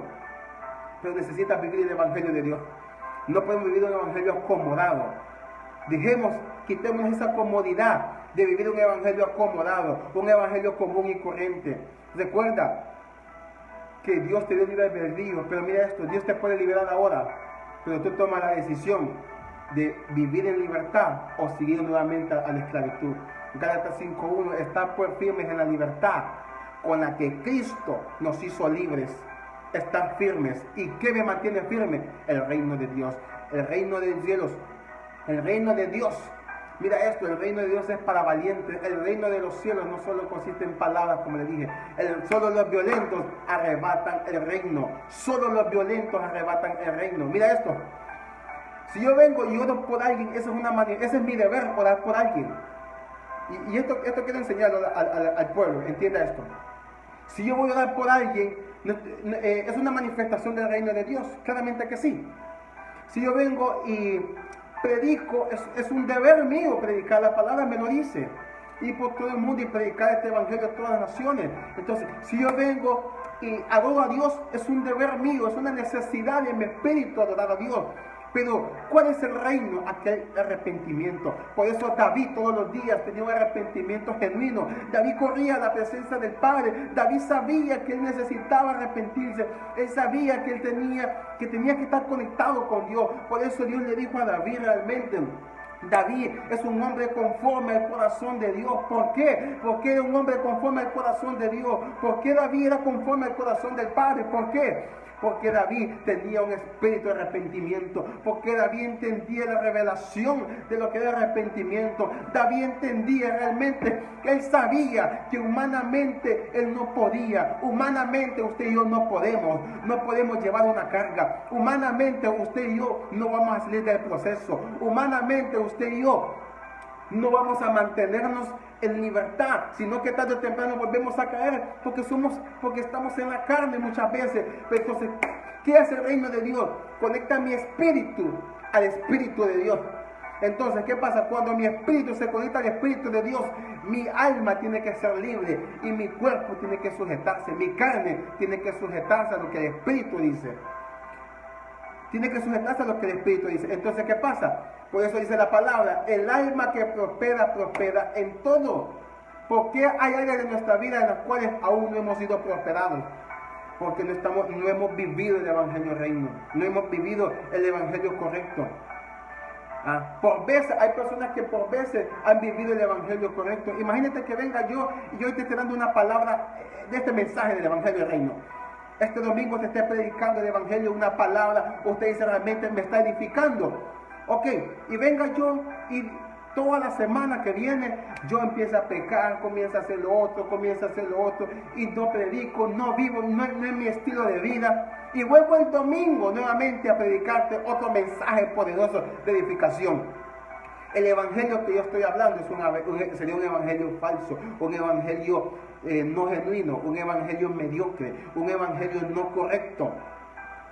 Pero necesitas vivir el evangelio de Dios. No podemos vivir un evangelio acomodado. Quitemos esa comodidad de vivir un evangelio acomodado, un evangelio común y corriente. Recuerda que Dios te dio libre albedrío, pero mira esto, Dios te puede liberar ahora, pero tú tomas la decisión de vivir en libertad o seguir nuevamente a la esclavitud. Gálatas 5:1, estar pues firmes en la libertad con la que Cristo nos hizo libres. Estar firmes. ¿Y qué me mantiene firme? El reino de Dios, el reino de los cielos, el reino de Dios. Mira esto, el reino de Dios es para valientes. El reino de los cielos no solo consiste en palabras, como le dije. Solo los violentos arrebatan el reino. Solo los violentos arrebatan el reino. Mira esto. Si yo vengo y oro por alguien, ese es mi deber, orar por alguien. Y esto quiero enseñarlo al pueblo, entienda esto. Si yo voy a orar por alguien, es una manifestación del reino de Dios, claramente que sí. Si yo vengo y predico, es un deber mío predicar, la palabra me lo dice. Ir por todo el mundo y predicar este evangelio a todas las naciones. Entonces, si yo vengo y adoro a Dios, es un deber mío, es una necesidad de mi espíritu adorar a Dios. Pero, ¿cuál es el reino? Aquel arrepentimiento. Por eso David todos los días tenía un arrepentimiento genuino. David corría a la presencia del Padre. David sabía que él necesitaba arrepentirse. Él sabía que él tenía que estar conectado con Dios. Por eso Dios le dijo a David realmente: David es un hombre conforme al corazón de Dios. ¿Por qué? Porque era un hombre conforme al corazón de Dios. ¿Por qué David era conforme al corazón del Padre? ¿Por qué? Porque David tenía un espíritu de arrepentimiento. Porque David entendía la revelación de lo que era arrepentimiento. David entendía realmente que él sabía que humanamente él no podía. Humanamente usted y yo no podemos llevar una carga. Humanamente usted y yo no vamos a salir del proceso. Humanamente usted y yo no vamos a mantenernos en libertad, sino que tarde o temprano volvemos a caer porque estamos en la carne muchas veces. Pero entonces, ¿qué hace el reino de Dios? Conecta mi espíritu al espíritu de Dios. Entonces, ¿qué pasa? Cuando mi espíritu se conecta al espíritu de Dios, mi alma tiene que ser libre y mi cuerpo tiene que sujetarse, mi carne tiene que sujetarse a lo que el espíritu dice. Tiene que sujetarse a lo que el espíritu dice. Entonces, ¿qué pasa? Por eso dice la palabra: el alma que prospera, prospera en todo. ¿Por qué hay áreas de nuestra vida en las cuales aún no hemos sido prosperados? Porque no hemos vivido el evangelio reino, no hemos vivido el evangelio correcto. Por veces, hay personas que por veces han vivido el evangelio correcto. Imagínate que venga yo y yo te esté dando una palabra de este mensaje del evangelio reino. Este domingo te esté predicando el evangelio, una palabra, usted dice: realmente me está edificando. Ok, y venga yo y toda la semana que viene yo empiezo a pecar, comienzo a hacer lo otro, y no predico, no vivo, no es mi estilo de vida. Y vuelvo el domingo nuevamente a predicarte otro mensaje poderoso de edificación. El evangelio que yo estoy hablando sería un evangelio falso, un evangelio no genuino, un evangelio mediocre, un evangelio no correcto.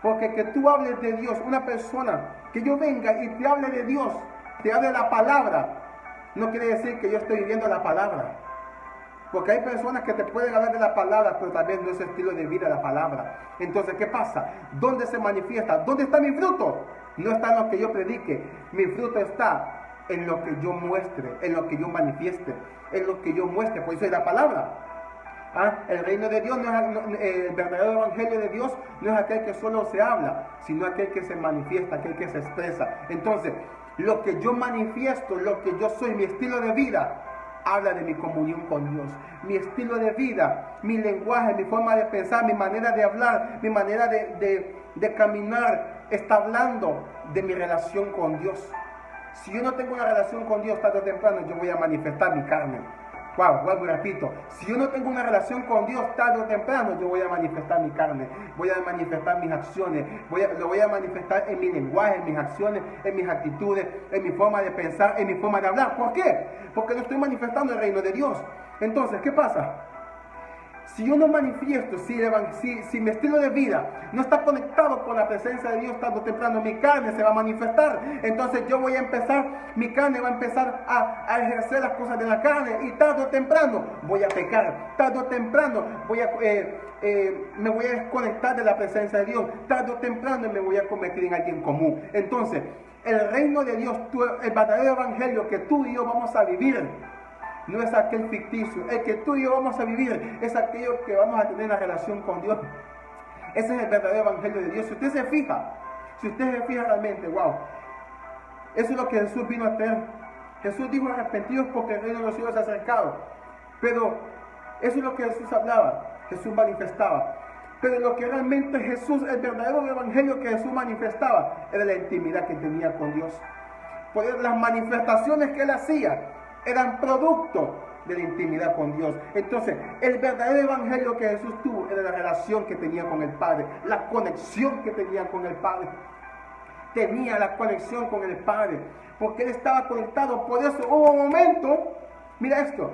Porque que tú hables de Dios, una persona que yo venga y te hable de Dios, te hable de la palabra, no quiere decir que yo estoy viviendo la palabra. Porque hay personas que te pueden hablar de la palabra, pero tal vez no es su estilo de vida la palabra. Entonces, ¿qué pasa? ¿Dónde se manifiesta? ¿Dónde está mi fruto? No está en lo que yo predique. Mi fruto está en lo que yo muestre, en lo que yo manifieste, en lo que yo muestre. Por eso es la palabra. El reino de Dios, el verdadero evangelio de Dios no es aquel que solo se habla, sino aquel que se manifiesta, aquel que se expresa. Entonces, lo que yo manifiesto, lo que yo soy, mi estilo de vida, habla de mi comunión con Dios. Mi estilo de vida, mi lenguaje, mi forma de pensar, mi manera de hablar, mi manera de caminar, está hablando de mi relación con Dios. Si yo no tengo una relación con Dios, tarde o temprano yo voy a manifestar mi carne. Vuelvo y repito, si yo no tengo una relación con Dios, tarde o temprano yo voy a manifestar mi carne, voy a manifestar mis acciones, lo voy a manifestar en mi lenguaje, en mis acciones, en mis actitudes, en mi forma de pensar, en mi forma de hablar. ¿Por qué? Porque no estoy manifestando el reino de Dios. Entonces, ¿qué pasa? Si yo no manifiesto, si mi estilo de vida no está conectado con la presencia de Dios, tarde o temprano mi carne se va a manifestar. Entonces yo voy a empezar, mi carne va a empezar a ejercer las cosas de la carne, y tarde o temprano voy a pecar, tarde o temprano me voy a desconectar de la presencia de Dios, tarde o temprano me voy a convertir en alguien común. Entonces, el reino de Dios, el verdadero evangelio que tú y yo vamos a vivir, no es aquel ficticio. El que tú y yo vamos a vivir es aquello que vamos a tener una relación con Dios. Ese es el verdadero evangelio de Dios. Si usted se fija realmente, wow, eso es lo que Jesús vino a hacer. Jesús dijo: arrepentidos porque el reino de los cielos se ha acercado. Pero eso es lo que Jesús hablaba, Jesús manifestaba. Pero lo que realmente Jesús, el verdadero evangelio que Jesús manifestaba, era la intimidad que tenía con Dios. Por las manifestaciones que él hacía eran producto de la intimidad con Dios. Entonces, el verdadero evangelio que Jesús tuvo era la relación que tenía con el Padre, la conexión que tenía con el Padre. Tenía la conexión con el Padre, porque él estaba conectado. Por eso hubo un momento, mira esto,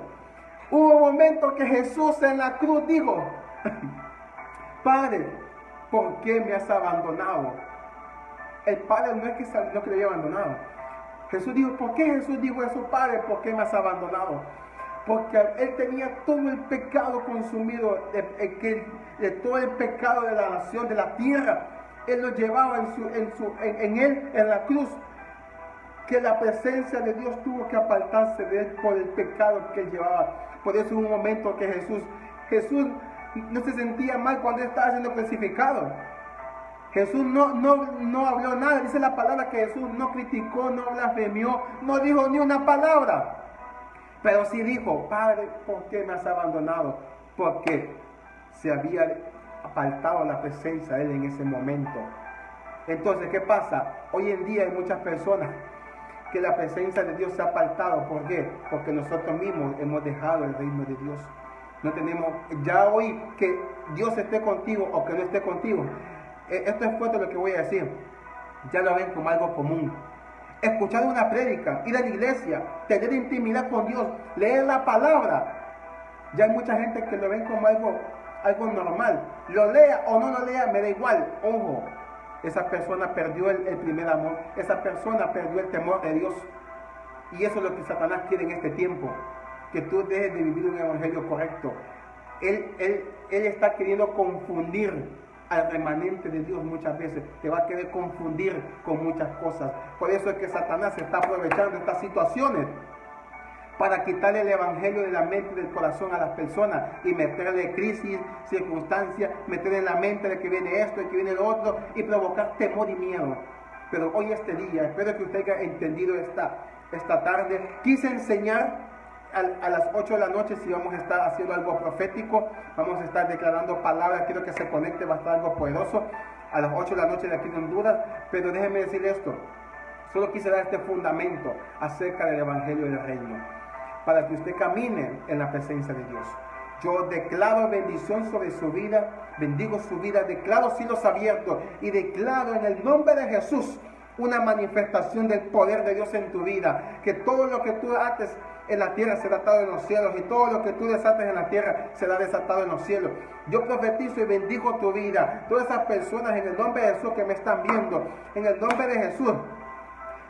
hubo un momento que Jesús en la cruz dijo: Padre, ¿por qué me has abandonado? El Padre no es que lo había abandonado. Jesús dijo: ¿por qué Jesús dijo eso? Padre, ¿por qué me has abandonado? Porque él tenía todo el pecado consumido, de todo el pecado de la nación, de la tierra. Él lo llevaba en él, en la cruz. Que la presencia de Dios tuvo que apartarse de él por el pecado que él llevaba. Por eso hubo un momento que Jesús no se sentía mal cuando él estaba siendo crucificado. Jesús no habló nada. Dice la palabra que Jesús no criticó, no blasfemió, no dijo ni una palabra. Pero sí dijo: Padre, ¿por qué me has abandonado? Porque se había apartado la presencia de él en ese momento. Entonces, ¿qué pasa? Hoy en día hay muchas personas que la presencia de Dios se ha apartado. ¿Por qué? Porque nosotros mismos hemos dejado el reino de Dios. No tenemos, ya hoy que Dios esté contigo o que no esté contigo, esto es fuerte lo que voy a decir, ya lo ven como algo común. Escuchar una prédica, ir a la iglesia, tener intimidad con Dios, leer la palabra, ya hay mucha gente que lo ven como algo normal. Lo lea o no lo lea, me da igual. Ojo, esa persona perdió el primer amor, esa persona perdió el temor de Dios. Y eso es lo que Satanás quiere en este tiempo, que tú dejes de vivir un evangelio correcto. Él está queriendo confundir al remanente de Dios muchas veces. Te va a querer confundir con muchas cosas. Por eso es que Satanás se está aprovechando de estas situaciones para quitarle el evangelio de la mente y del corazón a las personas y meterle crisis, circunstancias, meterle en la mente de que viene esto, de que viene lo otro, y provocar temor y miedo. Pero hoy, este día, espero que usted haya entendido esta tarde. Quise enseñar a las 8 de la noche, si vamos a estar haciendo algo profético, vamos a estar declarando palabras. Quiero que se conecte, va a estar algo poderoso a las 8 de la noche de aquí en Honduras. Pero déjeme decir esto, solo quise dar este fundamento acerca del evangelio del reino, para que usted camine en la presencia de Dios. Yo declaro bendición sobre su vida, bendigo su vida, declaro cielos abiertos y declaro en el nombre de Jesús una manifestación del poder de Dios en tu vida. Que todo lo que tú ates en la tierra será atado en los cielos, y todo lo que tú desates en la tierra será desatado en los cielos. Yo profetizo y bendigo tu vida, todas esas personas en el nombre de Jesús que me están viendo, en el nombre de Jesús.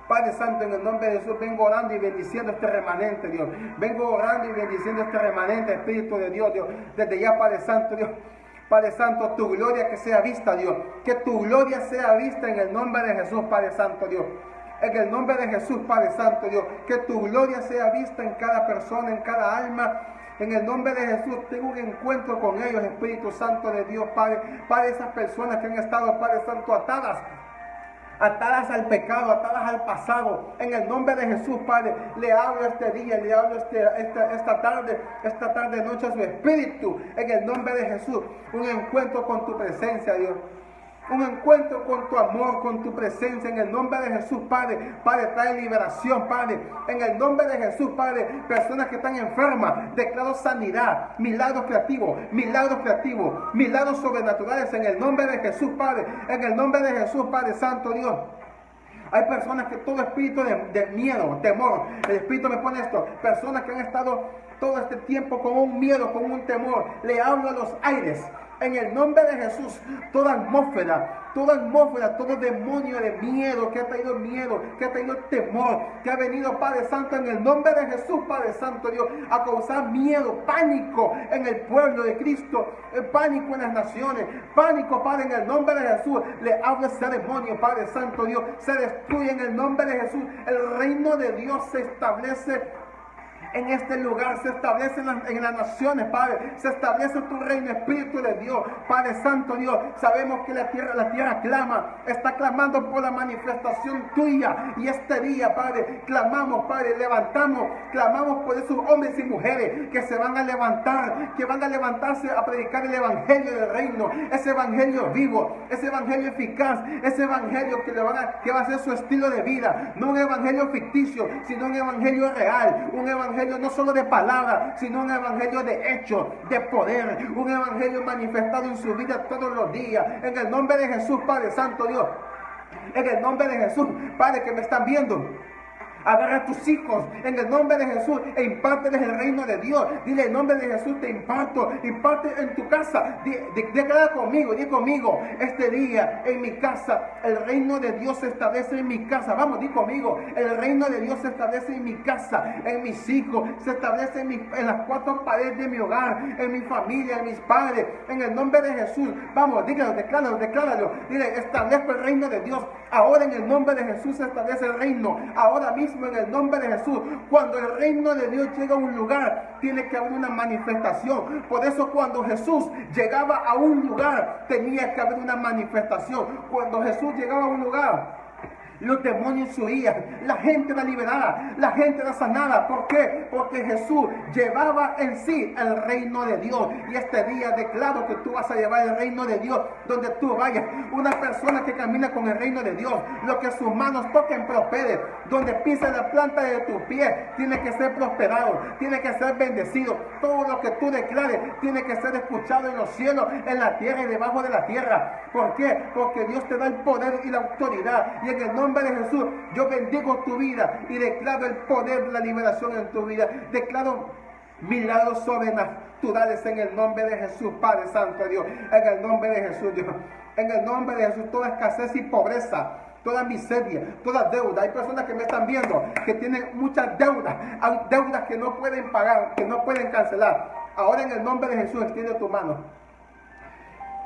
Padre Santo, en el nombre de Jesús, vengo orando y bendiciendo este remanente, Dios. Vengo orando y bendiciendo este remanente, Espíritu de Dios, Dios. Desde ya, Padre Santo, Dios. Padre Santo, tu gloria que sea vista, Dios. Que tu gloria sea vista en el nombre de Jesús, Padre Santo, Dios. En el nombre de Jesús, Padre Santo, Dios. Que tu gloria sea vista en cada persona, en cada alma. En el nombre de Jesús, tengo un encuentro con ellos, Espíritu Santo de Dios, Padre. Padre, esas personas que han estado, Padre Santo, atadas al pecado, atadas al pasado. En el nombre de Jesús, Padre, le hablo este día, le hablo esta tarde, noche a su espíritu. En el nombre de Jesús, un encuentro con tu presencia, Dios. Un encuentro con tu amor, con tu presencia, en el nombre de Jesús, Padre. Padre, trae liberación, Padre. En el nombre de Jesús, Padre, personas que están enfermas, declaro sanidad, milagros creativos, milagros sobrenaturales, en el nombre de Jesús, Padre. En el nombre de Jesús, Padre Santo, Dios. Hay personas que todo espíritu de miedo, temor, el espíritu me pone esto, personas que han estado todo este tiempo con un miedo, con un temor, le hablo a los aires. En el nombre de Jesús, toda atmósfera, todo demonio de miedo, que ha traído temor, que ha venido, Padre Santo, en el nombre de Jesús, Padre Santo, Dios, a causar miedo, pánico en el pueblo de Cristo, pánico en las naciones, pánico, Padre, en el nombre de Jesús, le hablo a ese demonio, Padre Santo, Dios, se destruye en el nombre de Jesús, el reino de Dios se establece en este lugar, se establece en las naciones, Padre, se establece tu reino, Espíritu de Dios, Padre Santo Dios. Sabemos que la tierra clama, está clamando por la manifestación tuya, y este día, Padre, clamamos, Padre, clamamos por esos hombres y mujeres que se van a levantar, que van a levantarse a predicar el evangelio del reino, ese evangelio vivo, ese evangelio eficaz, ese evangelio que va a ser su estilo de vida, no un evangelio ficticio, sino un evangelio real, un evangelio no solo de palabras, sino un evangelio de hecho, de poder, un evangelio manifestado en su vida todos los días. En el nombre de Jesús, Padre Santo Dios, en el nombre de Jesús, Padre, que me están viendo, agarra a tus hijos en el nombre de Jesús e impárteles el reino de Dios. Dile, en nombre de Jesús te imparto, imparte en tu casa. Declara conmigo, di conmigo, este día en mi casa, el reino de Dios se establece en mi casa. Vamos, di conmigo, el reino de Dios se establece en mi casa, en mis hijos, se establece en las cuatro paredes de mi hogar, en mi familia, en mis padres, en el nombre de Jesús. Vamos, dígalo, decláralo. Dile, establezco el reino de Dios. Ahora en el nombre de Jesús se establece el reino. Ahora mismo en el nombre de Jesús, cuando el reino de Dios llega a un lugar, tiene que haber una manifestación. Por eso cuando Jesús llegaba a un lugar, tenía que haber una manifestación. Cuando Jesús llegaba a un lugar, los demonios huían, la gente era liberada, la gente era sanada. ¿Por qué? Porque Jesús llevaba en sí el reino de Dios. Y este día declaro que tú vas a llevar el reino de Dios donde tú vayas. Una persona que camina con el reino de Dios, lo que sus manos toquen prospere. Donde pise la planta de tu pie, tiene que ser prosperado, tiene que ser bendecido. Todo lo que tú declares tiene que ser escuchado en los cielos, en la tierra y debajo de la tierra. ¿Por qué? Porque Dios te da el poder y la autoridad. Y en el nombre de Jesús, yo bendigo tu vida y declaro el poder de la liberación en tu vida. Declaro milagros sobrenaturales en el nombre de Jesús, Padre Santo Dios. En el nombre de Jesús, Dios. En el nombre de Jesús, toda escasez y pobreza, toda miseria, toda deuda. Hay personas que me están viendo que tienen muchas deudas. Hay deudas que no pueden pagar, que no pueden cancelar. Ahora en el nombre de Jesús, extiende tu mano.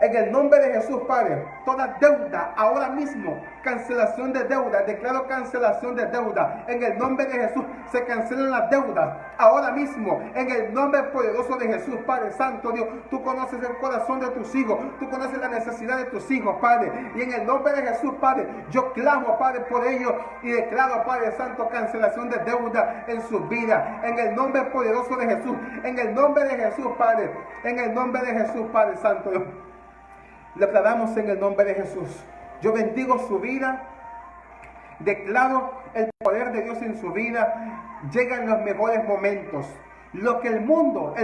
En el nombre de Jesús, Padre, toda deuda, ahora mismo, cancelación de deuda, declaro cancelación de deuda. En el nombre de Jesús, se cancelan las deudas, ahora mismo, en el nombre poderoso de Jesús, Padre Santo Dios. Tú conoces el corazón de tus hijos, tú conoces la necesidad de tus hijos, Padre. Y en el nombre de Jesús, Padre, yo clamo, Padre, por ellos y declaro, Padre Santo, cancelación de deuda en sus vidas. En el nombre poderoso de Jesús, en el nombre de Jesús, Padre, en el nombre de Jesús, Padre Santo Dios. Le declaramos en el nombre de Jesús. Yo bendigo su vida. Declaro el poder de Dios en su vida. Llegan los mejores momentos. Lo que el mundo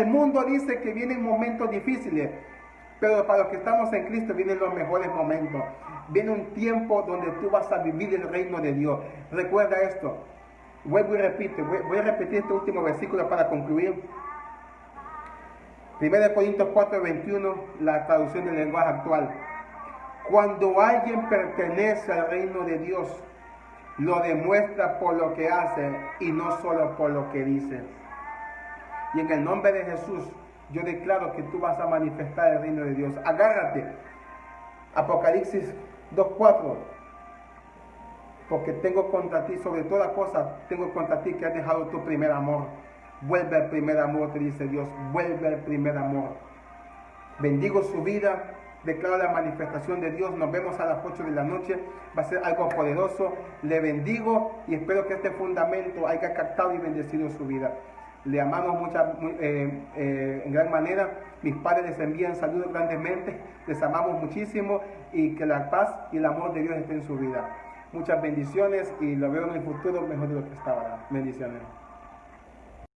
dice que vienen momentos difíciles. Pero para los que estamos en Cristo vienen los mejores momentos. Viene un tiempo donde tú vas a vivir el reino de Dios. Recuerda esto. Vuelvo y repito, voy a repetir este último versículo para concluir. 1 Corintios 4:21, la traducción del lenguaje actual. Cuando alguien pertenece al reino de Dios, lo demuestra por lo que hace y no solo por lo que dice. Y en el nombre de Jesús, yo declaro que tú vas a manifestar el reino de Dios. Agárrate. Apocalipsis 2:4. Porque tengo contra ti, sobre toda cosa, tengo contra ti que has dejado tu primer amor. Vuelve al primer amor, te dice Dios. Vuelve al primer amor. Bendigo su vida. Declaro la manifestación de Dios. Nos vemos a las 8 de la noche. Va a ser algo poderoso. Le bendigo y espero que este fundamento haya captado y bendecido su vida. Le amamos en gran manera. Mis padres les envían saludos grandemente. Les amamos muchísimo y que la paz y el amor de Dios esté en su vida. Muchas bendiciones y lo veo en el futuro mejor de lo que estaba. Bendiciones.